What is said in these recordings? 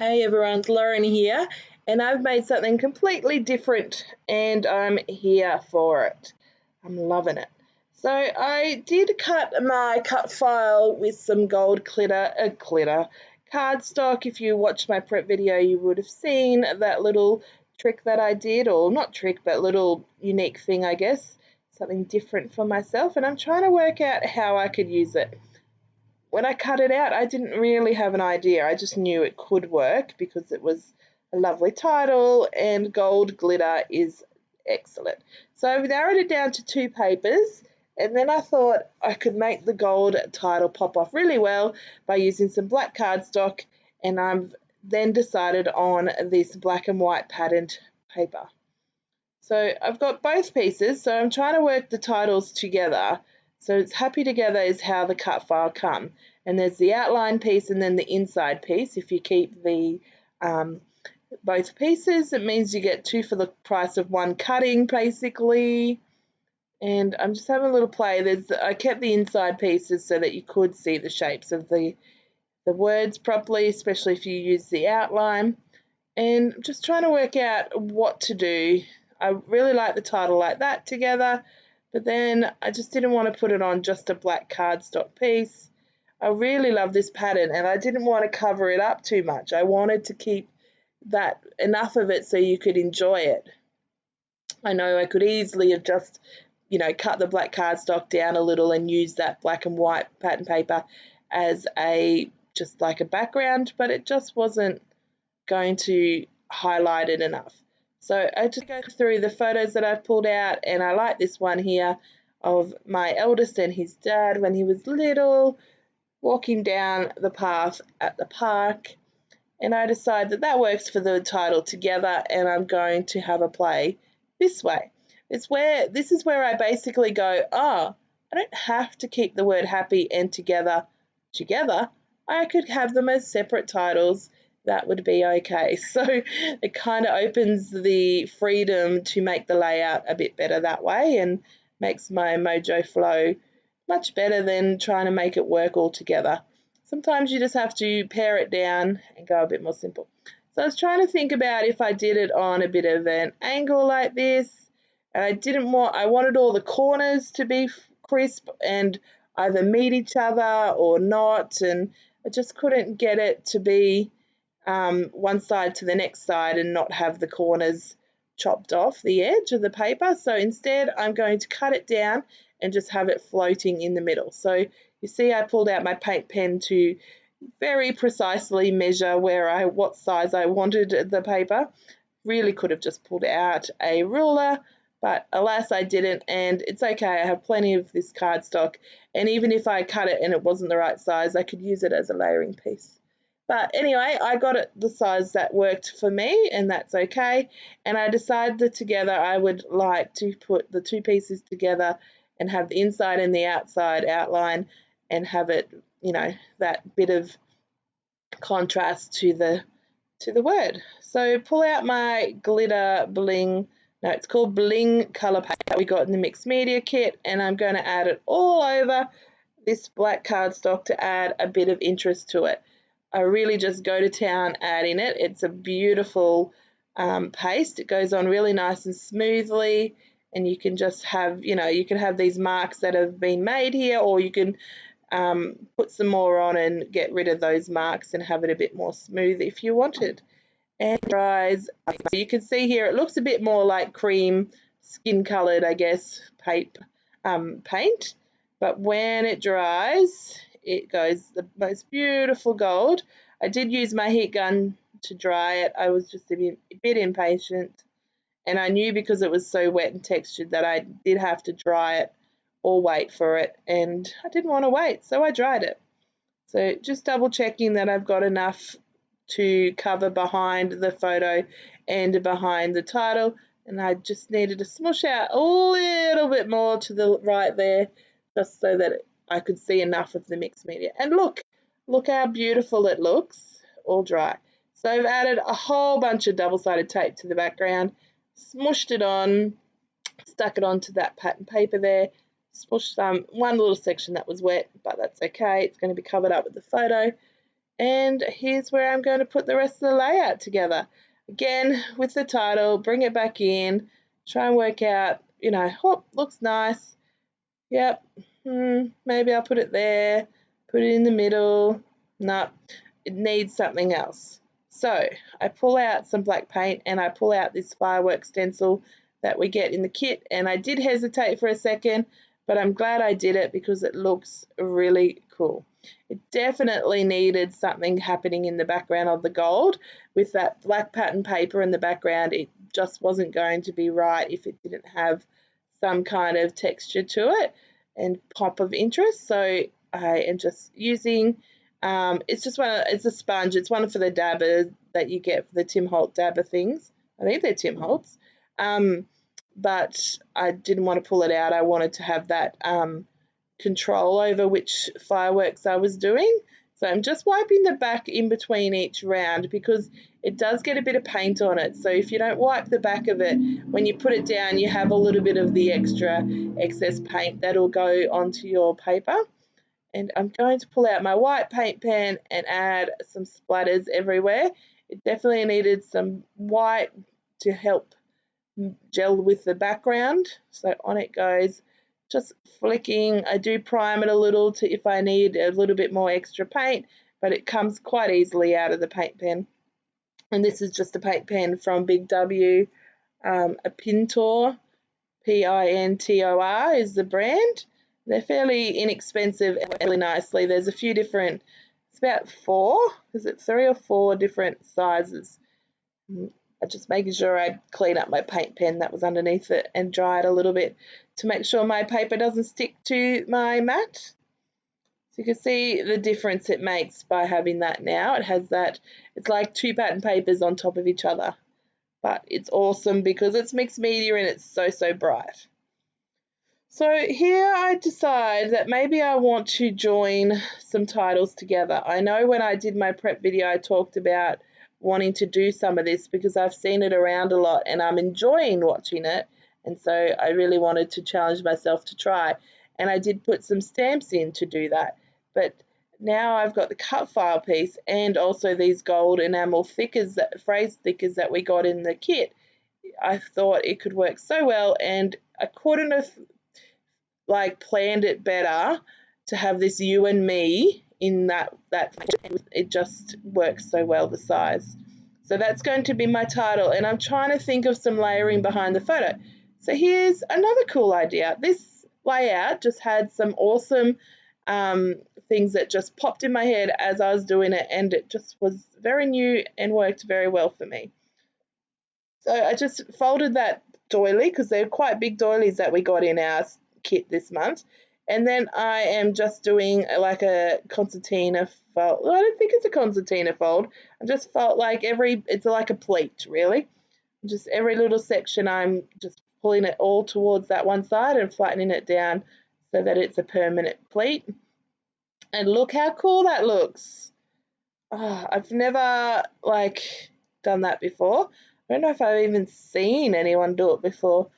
Hey everyone, it's Lauren here, and I've made something completely different and I'm here for it. I'm loving it. So I did cut my cut file with some gold glitter cardstock. If you watched my prep video, you would have seen that little trick that I did, or not trick, but little unique thing, I guess, something different for myself, and I'm trying to work out how I could use it. When I cut it out, I didn't really have an idea. I just knew it could work because it was a lovely title and gold glitter is excellent. So I've narrowed it down to 2 papers, and then I thought I could make the gold title pop off really well by using some black cardstock, and I've then decided on this black and white patterned paper. So I've got both pieces, so I'm trying to work the titles together. So it's happy together is how the cut file come. And there's the outline piece and then the inside piece. If you keep the both pieces, it means you get 2 for the price of 1 cutting, basically. And I'm just having a little play. I kept the inside pieces so that you could see the shapes of the words properly, especially if you use the outline. And I'm just trying to work out what to do. I really like the title like that together, but then I just didn't want to put it on just a black cardstock piece. I really love this pattern and I didn't want to cover it up too much. I wanted to keep that enough of it so you could enjoy it. I know I could easily have just, cut the black cardstock down a little and use that black and white pattern paper as just like a background, but it just wasn't going to highlight it enough. So I just go through the photos that I've pulled out, and I like this one here of my eldest and his dad when he was little, walking down the path at the park, and I decide that works for the title together, and I'm going to have a play this way. This is where I basically go, I don't have to keep the word happy and together. I could have them as separate titles. That would be okay. So it kind of opens the freedom to make the layout a bit better that way and makes my mojo flow much better than trying to make it work all together. Sometimes you just have to pare it down and go a bit more simple. So I was trying to think about if I did it on a bit of an angle like this, and I wanted all the corners to be crisp and either meet each other or not, and I just couldn't get it to be one side to the next side and not have the corners chopped off the edge of the paper. So instead I'm going to cut it down and just have it floating in the middle. So you see I pulled out my paint pen to very precisely measure what size I wanted the paper. Really could have just pulled out a ruler, but alas I didn't, and it's okay. I have plenty of this cardstock, and even if I cut it and it wasn't the right size, I could use it as a layering piece. But anyway, I got it the size that worked for me, and that's okay. And I decided that together I would like to put the 2 pieces together and have the inside and the outside outline and have it, that bit of contrast to the word. So pull out my glitter bling. No, it's called Bling Color Paper we got in the mixed media kit, and I'm going to add it all over this black cardstock to add a bit of interest to it. I really just go to town adding it. It's a beautiful paste. It goes on really nice and smoothly, and you can just have, you can have these marks that have been made here, or you can put some more on and get rid of those marks and have it a bit more smooth if you wanted. And it dries. So you can see here it looks a bit more like cream skin colored, I guess, paint. But when it dries, it goes the most beautiful gold. I did use my heat gun to dry it. I was just a bit impatient, and I knew because it was so wet and textured that I did have to dry it or wait for it, and I didn't want to wait, so I dried it. So just double checking that I've got enough to cover behind the photo and behind the title, and I just needed to smush out a little bit more to the right there, just so that I could see enough of the mixed media. And look how beautiful it looks, all dry. So I've added a whole bunch of double-sided tape to the background, smushed it on, stuck it onto that pattern paper there, smushed one little section that was wet, but that's okay. It's going to be covered up with the photo. And here's where I'm going to put the rest of the layout together. Again, with the title, bring it back in, try and work out, you know, oh, looks nice. Yep, maybe I'll put it there, put it in the middle. No, it needs something else. So I pull out some black paint and I pull out this firework stencil that we get in the kit, and I did hesitate for a second, but I'm glad I did it because it looks really cool. It definitely needed something happening in the background of the gold. With that black pattern paper in the background, it just wasn't going to be right if it didn't have some kind of texture to it and pop of interest. So I am just using, it's a sponge. It's one for the dabber that you get for the Tim Holt dabber things. I think they're Tim Holt's. But I didn't want to pull it out. I wanted to have that control over which fireworks I was doing. So I'm just wiping the back in between each round because it does get a bit of paint on it. So if you don't wipe the back of it, when you put it down, you have a little bit of the excess paint that'll go onto your paper. And I'm going to pull out my white paint pen and add some splatters everywhere. It definitely needed some white to help gel with the background. So on it goes, just flicking. I do prime it a little to if I need a little bit more extra paint, but it comes quite easily out of the paint pen. And this is just a paint pen from Big W, a Pintor, Pintor is the brand. They're fairly inexpensive and really nicely. There's a few different, it's about 3 or 4 different sizes. I'm just making sure I clean up my paint pen that was underneath it and dry it a little bit to make sure my paper doesn't stick to my mat. So you can see the difference it makes by having that now. It has that, it's like 2 pattern papers on top of each other. But it's awesome because it's mixed media and it's so bright. So here I decide that maybe I want to join some titles together. I know when I did my prep video I talked about wanting to do some of this because I've seen it around a lot and I'm enjoying watching it, and so I really wanted to challenge myself to try, and I did put some stamps in to do that. But now I've got the cut file piece and also these gold enamel thickers, phrase thickers that we got in the kit. I thought it could work so well, and I couldn't have planned it better to have this you and me in that it just works so well, the size. So that's going to be my title, and I'm trying to think of some layering behind the photo. So here's another cool idea. This layout just had some awesome things that just popped in my head as I was doing it, and it just was very new and worked very well for me. So I just folded that doily because they're quite big doilies that we got in our kit this month. And then I am just doing like a concertina fold. Well, I don't think it's a concertina fold. I just felt like it's like a pleat, really. Just every little section I'm just pulling it all towards that one side and flattening it down so that it's a permanent pleat. And look how cool that looks. Oh, I've never done that before. I don't know if I've even seen anyone do it before,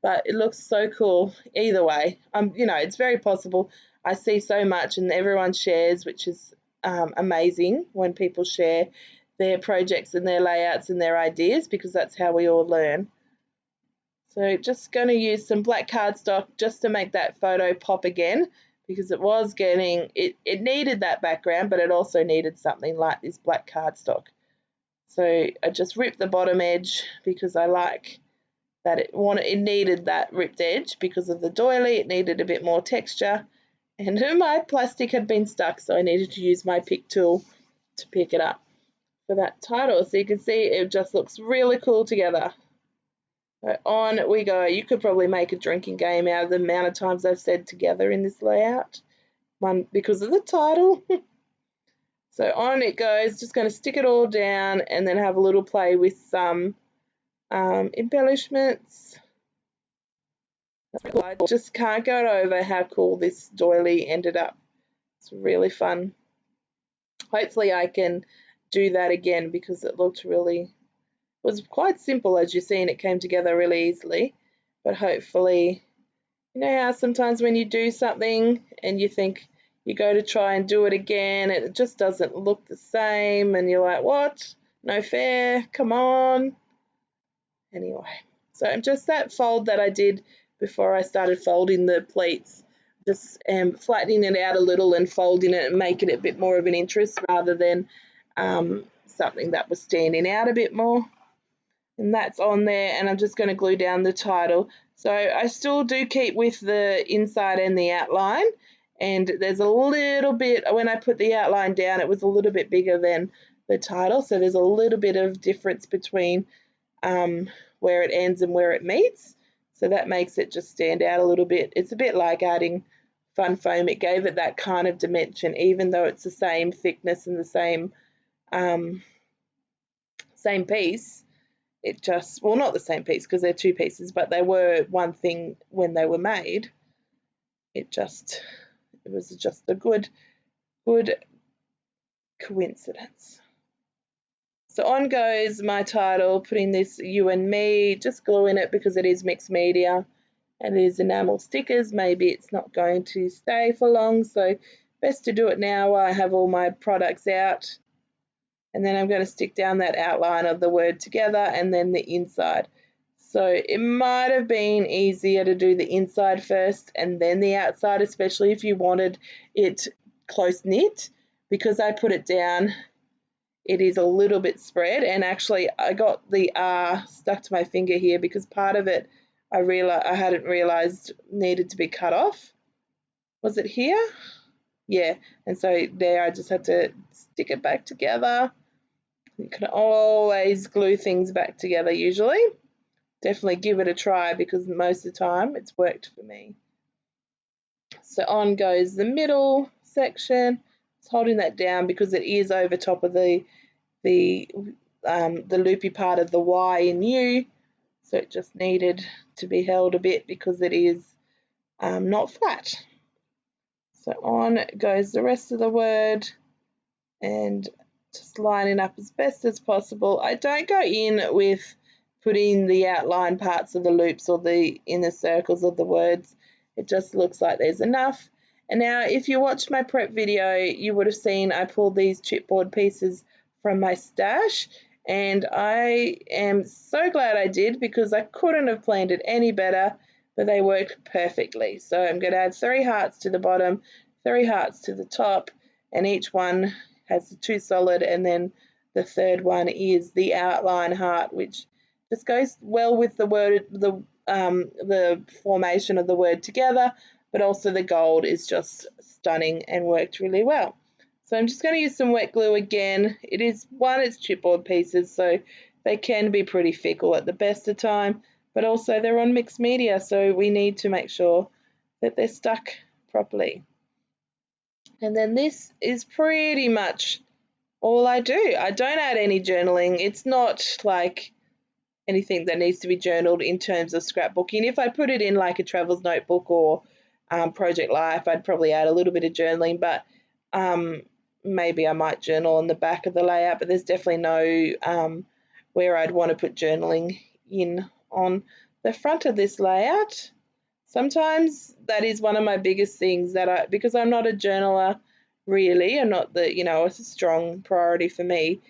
but it looks so cool either way. It's very possible. I see so much and everyone shares, which is amazing when people share their projects and their layouts and their ideas, because that's how we all learn. So just going to use some black cardstock just to make that photo pop again, because it was it needed that background, but it also needed something like this black cardstock. So I just ripped the bottom edge because I like that it needed that ripped edge because of the doily. It needed a bit more texture, and my plastic had been stuck, so I needed to use my pick tool to pick it up for that title. So you can see it just looks really cool together. So on we go. You could probably make a drinking game out of the amount of times I've said together in this layout, one because of the title. So on it goes. Just going to stick it all down and then have a little play with some embellishments. I just can't get over how cool this doily ended up. It's really fun. Hopefully I can do that again because it was quite simple, as you see, and it came together really easily. But hopefully, you know how sometimes when you do something and you think you go to try and do it again, and it just doesn't look the same, and you're like, what? No fair, come on. Anyway, so just that fold that I did before I started folding the pleats, just flattening it out a little and folding it and making it a bit more of an interest rather than something that was standing out a bit more. And that's on there, and I'm just going to glue down the title. So I still do keep with the inside and the outline, and there's a little bit, when I put the outline down, it was a little bit bigger than the title, so there's a little bit of difference between where it ends and where it meets, so that makes it just stand out a little bit. It's a bit like adding fun foam. It gave it that kind of dimension, even though it's the same thickness and the same piece. It just, well, not the same piece because they're two pieces, but they were one thing when they were made. It was just a good coincidence. So on goes my title, putting this you and me, just gluing it because it is mixed media and it is enamel stickers. Maybe it's not going to stay for long, so best to do it now while I have all my products out. And then I'm going to stick down that outline of the word together and then the inside. So it might have been easier to do the inside first and then the outside, especially if you wanted it close knit. Because I put it down, it is a little bit spread, and actually I got the R stuck to my finger here because part of it I hadn't realized needed to be cut off. Was it here? Yeah, and so there I just had to stick it back together. You can always glue things back together usually. Definitely give it a try because most of the time it's worked for me. So on goes the middle section. It's holding that down because it is over top of the loopy part of the Y in U. So it just needed to be held a bit because it is not flat. So on goes the rest of the word and just lining up as best as possible. I don't go in with putting the outline parts of the loops or the inner circles of the words. It just looks like there's enough. And now if you watched my prep video, you would have seen I pulled these chipboard pieces from my stash, and I am so glad I did because I couldn't have planned it any better, but they worked perfectly. So I'm going to add 3 hearts to the bottom, 3 hearts to the top, and each one has the 2 solid, and then the third one is the outline heart, which just goes well with the word, the formation of the word together, but also the gold is just stunning and worked really well. So I'm just going to use some wet glue again. It's chipboard pieces, so they can be pretty fickle at the best of time, but also they're on mixed media, so we need to make sure that they're stuck properly. And then this is pretty much all I do. I don't add any journaling. It's not like anything that needs to be journaled in terms of scrapbooking. If I put it in like a travel's notebook or Project Life, I'd probably add a little bit of journaling, but maybe I might journal on the back of the layout, but there's definitely no where I'd want to put journaling in on the front of this layout. Sometimes that is one of my biggest things that because I'm not a journaler really, and not the, it's a strong priority for me,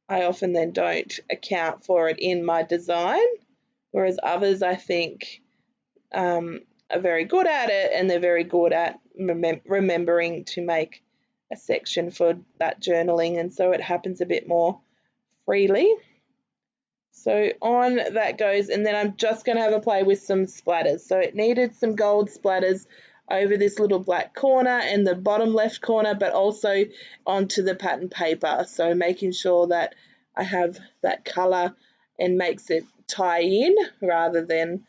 I often then don't account for it in my design, whereas others I think are very good at it, and they're very good at remembering to make a section for that journaling, and so it happens a bit more freely. So on that goes, and then I'm just going to have a play with some splatters. So it needed some gold splatters over this little black corner and the bottom left corner, but also onto the pattern paper. So making sure that I have that colour and makes it tie in rather than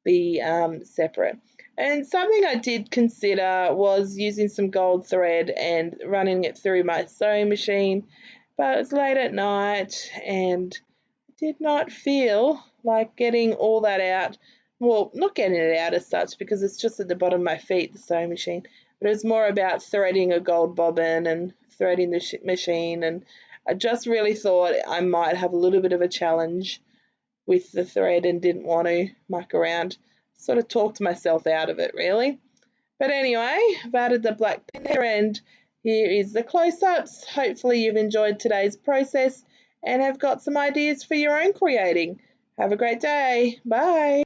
be separate. And something I did consider was using some gold thread and running it through my sewing machine, but it's late at night and did not feel like getting all that out. Well, not getting it out as such because it's just at the bottom of my feet, the sewing machine, but it's more about threading a gold bobbin and threading the machine, and I just really thought I might have a little bit of a challenge with the thread and didn't want to muck around. Sort of talked myself out of it really. But anyway, I've added the black pen there, and here is the close-ups. Hopefully you've enjoyed today's process and have got some ideas for your own creating. Have a great day. Bye.